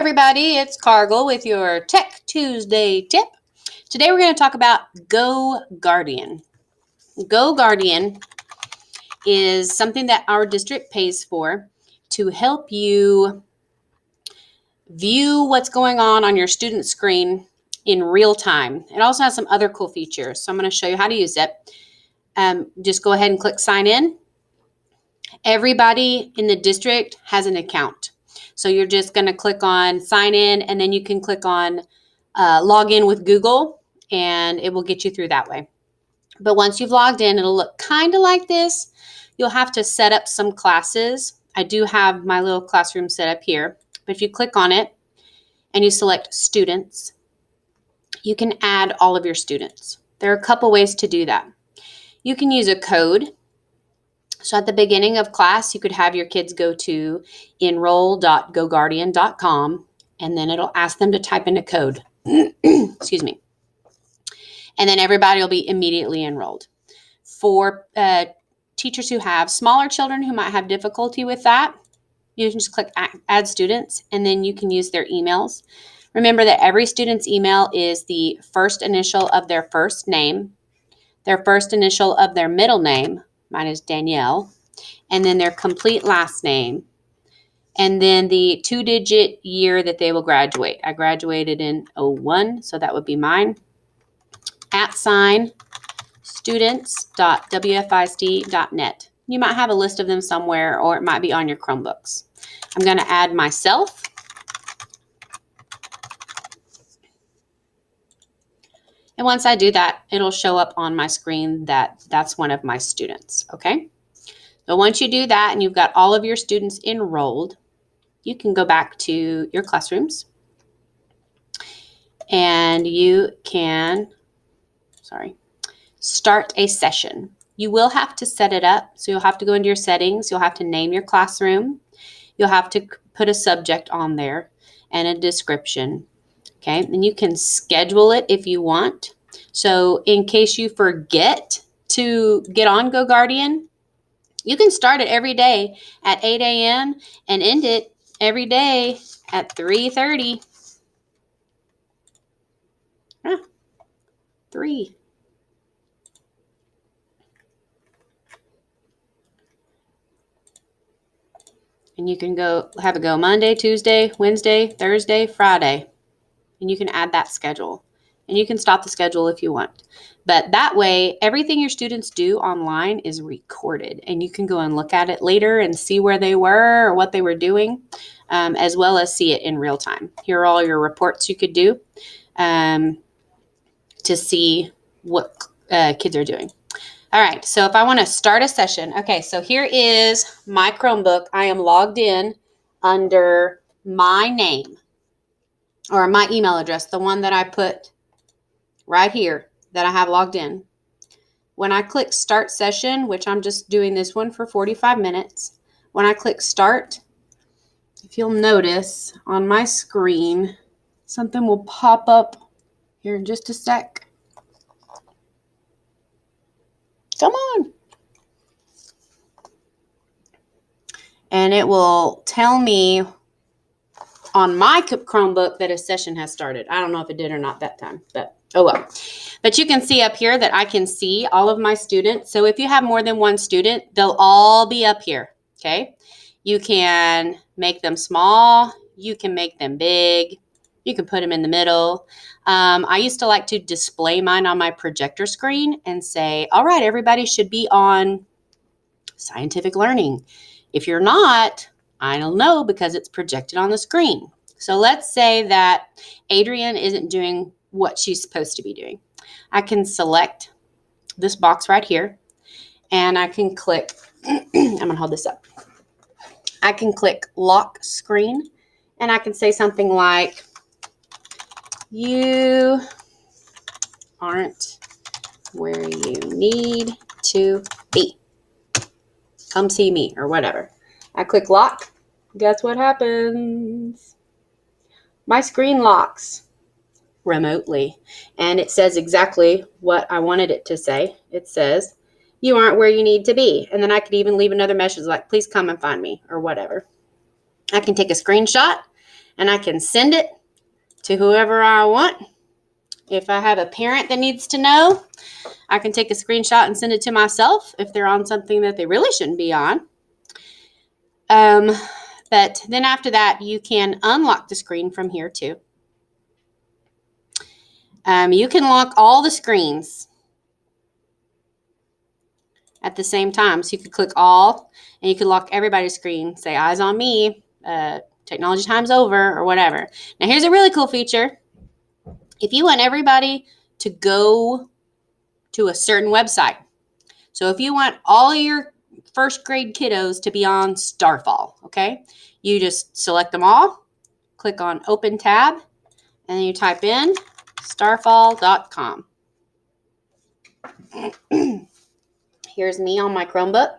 everybody, it's Cargill with your Tech Tuesday tip. Today we're going to talk about Goguardian. Goguardian is something that our district pays for to help you view what's going on your student screen in real time. It also has some other cool features, so I'm going to show you how to use it. Just go ahead and click sign in. Everybody in the district has an account. So you're just going to click on sign in, and then you can click on log in with Google, and it will get you through that way. But once you've logged in, it'll look kind of like this. You'll have to set up some classes. I do have my little classroom set up here. But if you click on it and you select students, you can add all of your students. There are a couple ways to do that. You can use a code. So at the beginning of class, you could have your kids go to enroll.goguardian.com, and then it'll ask them to type in a code. Excuse me. And then everybody will be immediately enrolled. For teachers who have smaller children who might have difficulty with that, you can just click add students, and then you can use their emails. Remember that every student's email is the first initial of their first name, their first initial of their middle name. Mine is Danielle. And then their complete last name. And then the 2-digit year that they will graduate. I graduated in 01, so that would be mine. @students.wfisd.net. You might have a list of them somewhere, or it might be on your Chromebooks. I'm going to add myself. And once I do that, it'll show up on my screen that that's one of my students, okay? So once you do that and you've got all of your students enrolled, you can go back to your classrooms and you can, start a session. You will have to set it up. So you'll have to go into your settings. You'll have to name your classroom. You'll have to put a subject on there and a description. Okay, and you can schedule it if you want. So in case you forget to get on Goguardian, you can start it every day at 8 a.m. and end it every day at 3:30. 3. And you can have it go Monday, Tuesday, Wednesday, Thursday, Friday. And you can add that schedule. And you can stop the schedule if you want. But that way, everything your students do online is recorded. And you can go and look at it later and see where they were or what they were doing, as well as see it in real time. Here are all your reports you could do to see what kids are doing. All right, so if I want to start a session, okay, so here is my Chromebook. I am logged in under my name, or my email address, the one that I put right here that I have logged in. When I click start session, which I'm just doing this one for 45 minutes, when I click start, if you'll notice on my screen, something will pop up here in just a sec. Come on. And it will tell me on my Chromebook that a session has started. I don't know if it did or not that time, but oh well. But you can see up here that I can see all of my students. So if you have more than one student, they'll all be up here, okay? You can make them small. You can make them big. You can put them in the middle. I used to like to display mine on my projector screen and say, all right, everybody should be on scientific learning. If you're not, I don't know because it's projected on the screen. So let's say that Adrienne isn't doing what she's supposed to be doing. I can select this box right here and I can click, I'm going to hold this up. I can click lock screen and I can say something like, you aren't where you need to be. Come see me or whatever. I click lock. Guess what happens? My screen locks remotely and it says exactly what I wanted it to say. It says, you aren't where you need to be. And then I could even leave another message like, please come and find me or whatever. I can take a screenshot and I can send it to whoever I want. If I have a parent that needs to know, I can take a screenshot and send it to myself if they're on something that they really shouldn't be on. But then after that, you can unlock the screen from here too. You can lock all the screens at the same time. So you could click all, and you could lock everybody's screen. Say, eyes on me, technology time's over, or whatever. Now, here's a really cool feature. If you want everybody to go to a certain website, so if you want all your first grade kiddos to be on Starfall, okay, you just select them all, click on Open Tab, and then you type in starfall.com. Here's me on my Chromebook.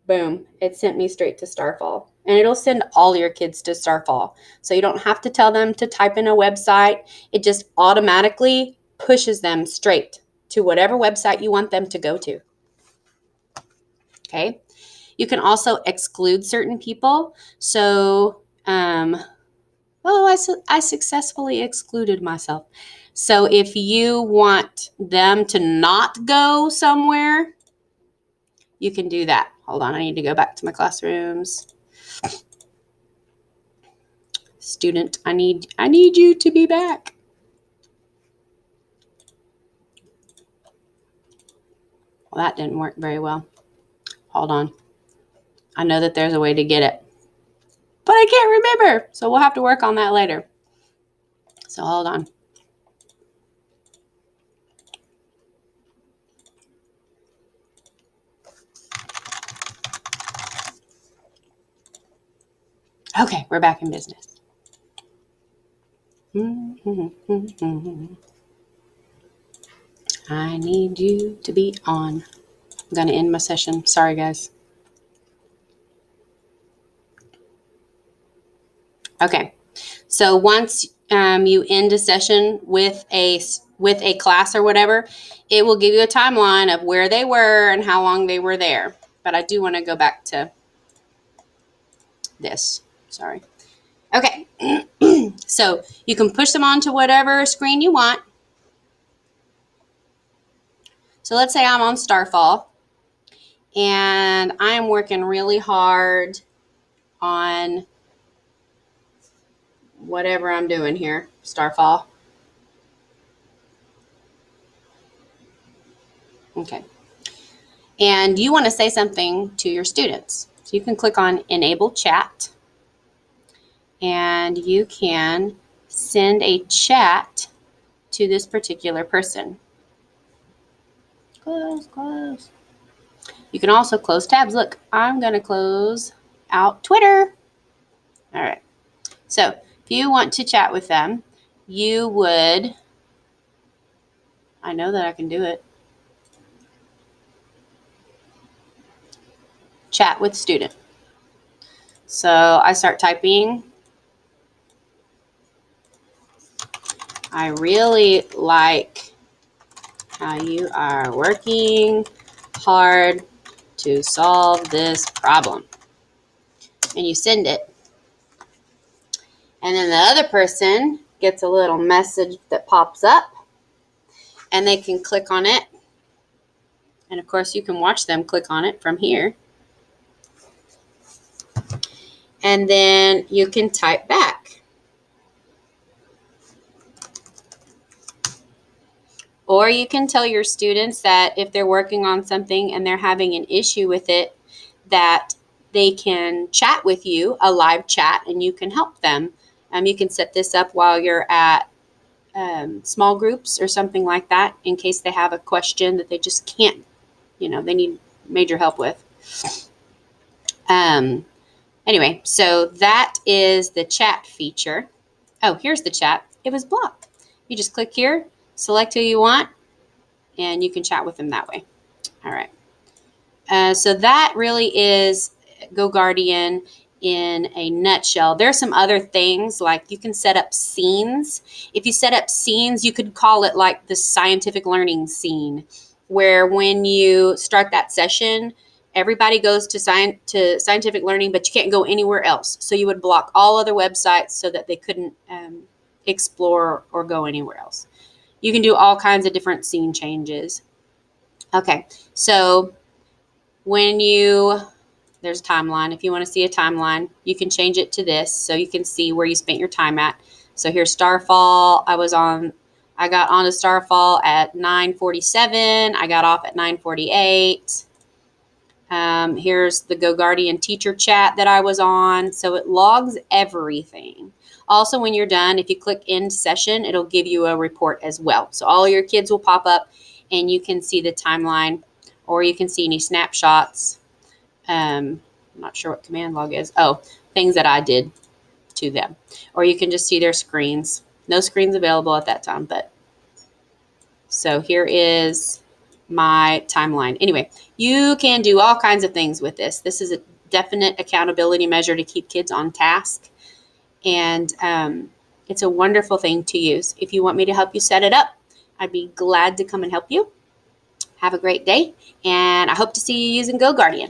Boom, it sent me straight to Starfall. And it'll send all your kids to Starfall. So you don't have to tell them to type in a website. It just automatically pushes them straight to whatever website you want them to go to. Okay. You can also exclude certain people. So, I successfully excluded myself. So if you want them to not go somewhere, you can do that. Hold on, I need to go back to my classrooms. Student, I need you to be back. Well, that didn't work very well. Hold on. I know that there's a way to get it, but I can't remember. So we'll have to work on that later. So hold on. Okay, we're back in business. I need you to be on. I'm going to end my session. Sorry, guys. Okay, so once you end a session with a class or whatever, it will give you a timeline of where they were and how long they were there. But I do want to go back to this. Sorry. Okay, so you can push them onto whatever screen you want. So let's say I'm on Starfall, and I'm working really hard on whatever I'm doing here, Starfall. Okay. And you want to say something to your students. So you can click on Enable Chat, and you can send a chat to this particular person. Close. You can also close tabs. Look, I'm going to close out Twitter. All right. So if you want to chat with them, you would, I know that I can do it, chat with student. So I start typing. I really like how you are working hard to solve this problem. And you send it. And then the other person gets a little message that pops up, and they can click on it. And of course, you can watch them click on it from here. And then you can type back. Or you can tell your students that if they're working on something and they're having an issue with it, that they can chat with you, a live chat, and you can help them. You can set this up while you're at small groups or something like that, in case they have a question that they just can't, they need major help with. Anyway, so that is the chat feature. Oh, here's the chat. It was blocked. You just click here, select who you want, and you can chat with them that way. All right. So that really is Goguardian in a nutshell. There are some other things, like you can set up scenes. If you set up scenes, you could call it like the scientific learning scene, where when you start that session, everybody goes to scientific learning, but you can't go anywhere else. So you would block all other websites so that they couldn't explore or go anywhere else. You can do all kinds of different scene changes. Okay, so there's a timeline. If you want to see a timeline, you can change it to this so you can see where you spent your time at. So here's Starfall. I got onto Starfall at 9:47. I got off at 9:48. Here's the Goguardian teacher chat that I was on. So it logs everything. Also, when you're done, if you click end session, it'll give you a report as well. So all your kids will pop up and you can see the timeline, or you can see any snapshots. I'm not sure what command log is. Oh, things that I did to them. Or you can just see their screens. No screens available at that time, but so here is my timeline. Anyway, you can do all kinds of things with this. This is a definite accountability measure to keep kids on task. And it's a wonderful thing to use. If you want me to help you set it up, I'd be glad to come and help you. Have a great day, and I hope to see you using Goguardian.